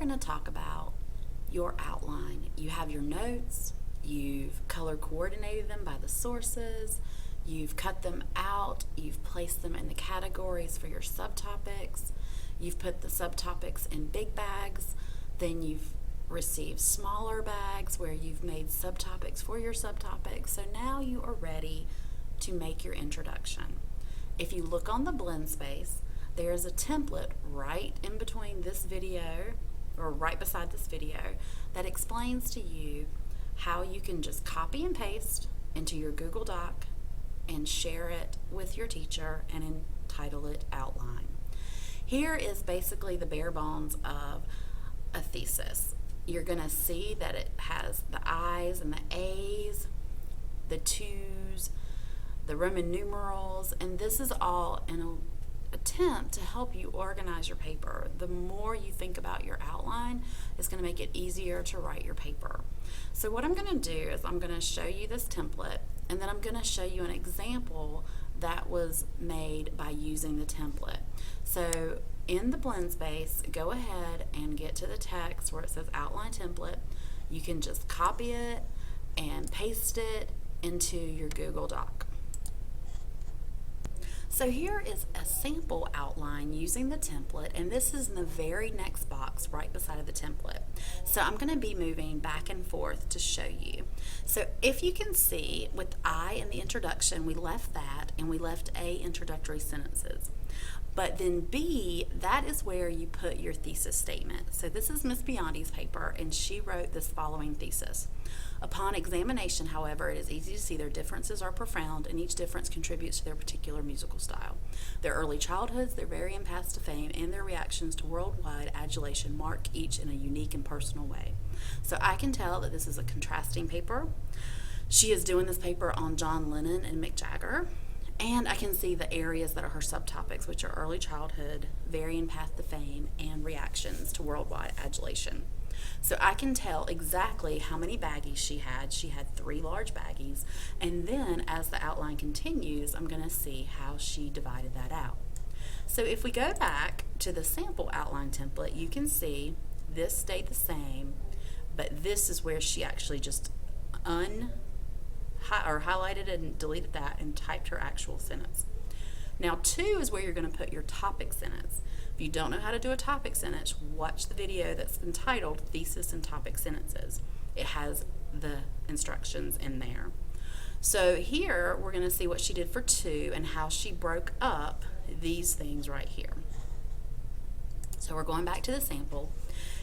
going to talk about your outline. You have your notes, you've color coordinated them by the sources, you've cut them out, you've placed them in the categories for your subtopics, you've put the subtopics in big bags, then you've received smaller bags where you've made subtopics for your subtopics. So now you are ready to make your introduction. If you look on the blend space, there is a template right in between this video, or right beside this video, that explains to you how you can just copy and paste into your Google Doc and share it with your teacher and entitle it Outline. Here is basically the bare bones of a thesis. You're going to see that it has the I's and the A's, the 2's, the Roman numerals, and this is all an attempt to help you organize your paper. The more you think about your outline, it's going to make it easier to write your paper. So what I'm going to do is I'm going to show you this template, and then I'm going to show you an example that was made by using the template. So in the blend space, go ahead and get to the text where it says Outline Template. You can just copy it and paste it into your Google Doc. So here is a sample outline using the template, and this is in the very next box right beside the template. So I'm going to be moving back and forth to show you. So if you can see, with I in the introduction, we left that, and we left A, introductory sentences. But then B, that is where you put your thesis statement. So this is Miss Biondi's paper, and she wrote this following thesis. Upon examination, however, it is easy to see their differences are profound, and each difference contributes to their particular musical style. Their early childhoods, their varying paths to fame, and their reactions to worldwide adulation mark each in a unique and personal way. So I can tell that this is a contrasting paper. She is doing this paper on John Lennon and Mick Jagger. And I can see the areas that are her subtopics, which are early childhood, varying path to fame, and reactions to worldwide adulation. So I can tell exactly how many baggies she had. She had 3 large baggies. And then as the outline continues, I'm going to see how she divided that out. So if we go back to the sample outline template, you can see this stayed the same, but this is where she actually just highlighted and deleted that and typed her actual sentence. Now 2 is where you're going to put your topic sentence. If you don't know how to do a topic sentence, watch the video that's entitled Thesis and Topic Sentences. It has the instructions in there. So here we're going to see what she did for 2 and how she broke up these things right here. So we're going back to the sample,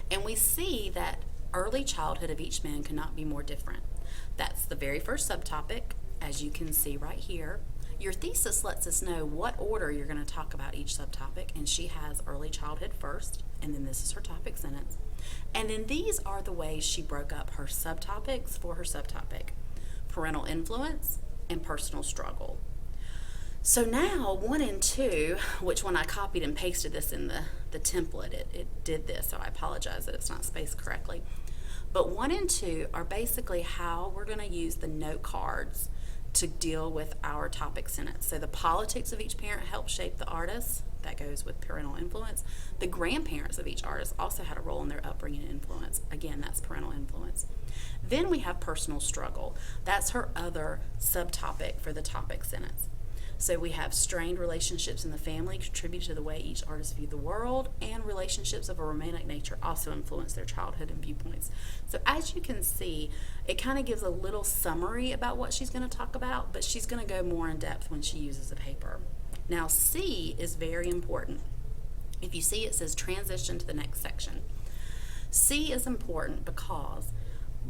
and we see that early childhood of each man cannot be more different. That's the very first subtopic, as you can see right here. Your thesis lets us know what order you're going to talk about each subtopic, and she has early childhood first, and then this is her topic sentence. And then these are the ways she broke up her subtopics for her subtopic: parental influence and personal struggle. So now 1 and 2, which when I copied and pasted this in the template, it did this, so I apologize that it's not spaced correctly. But 1 and 2 are basically how we're going to use the note cards to deal with our topic sentence. So the politics of each parent helped shape the artist. That goes with parental influence. The grandparents of each artist also had a role in their upbringing and influence. Again, that's parental influence. Then we have personal struggle. That's her other subtopic for the topic sentence. So we have strained relationships in the family contribute to the way each artist viewed the world, and relationships of a romantic nature also influence their childhood and viewpoints. So as you can see, it kind of gives a little summary about what she's going to talk about, but she's going to go more in depth when she uses the paper. Now C is very important. If you see, it says transition to the next section. C is important because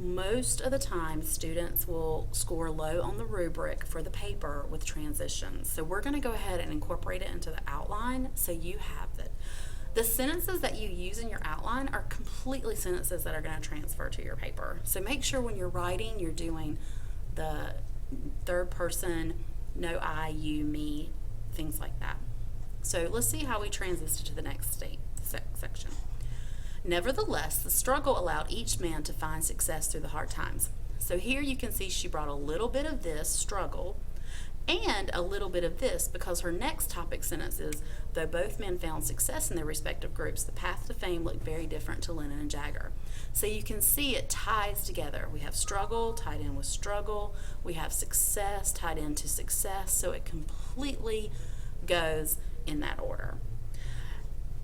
most of the time students will score low on the rubric for the paper with transitions. So we're going to go ahead and incorporate it into the outline so you have it. The sentences that you use in your outline are completely sentences that are going to transfer to your paper. So make sure when you're writing, you're doing the third person, no I, you, me, things like that. So let's see how we transition to the next section. Nevertheless, the struggle allowed each man to find success through the hard times. So here you can see she brought a little bit of this struggle And a little bit of this, because her next topic sentence is, though both men found success in their respective groups, the path to fame looked very different to Lennon and Jagger. So you can see it ties together. We have struggle tied in with struggle. We have success tied into success. So it completely goes in that order.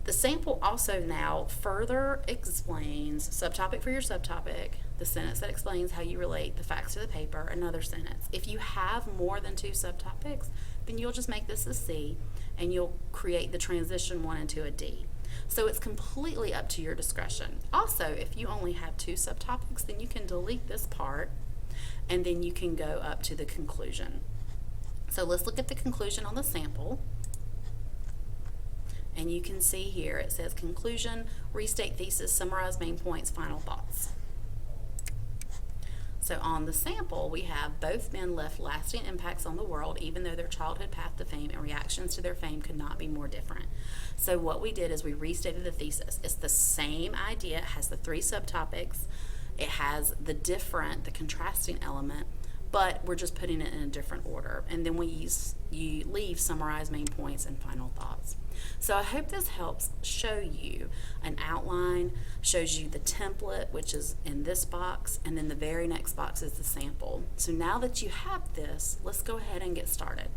The sample also now further explains, subtopic for your subtopic, the sentence that explains how you relate the facts to the paper, another sentence. If you have more than 2 subtopics, then you'll just make this a C and you'll create the transition one into a D. So it's completely up to your discretion. Also, if you only have 2 subtopics, then you can delete this part and then you can go up to the conclusion. So let's look at the conclusion on the sample. And you can see here it says conclusion, restate thesis, summarize main points, final thoughts. So on the sample, we have both men left lasting impacts on the world, even though their childhood path to fame and reactions to their fame could not be more different. So what we did is we restated the thesis. It's the same idea. It has the 3 subtopics. It has the contrasting element, but we're just putting it in a different order. And then you leave summarize main points and final thoughts. So I hope this helps show you an outline, shows you the template, which is in this box, and then the very next box is the sample. So now that you have this, let's go ahead and get started.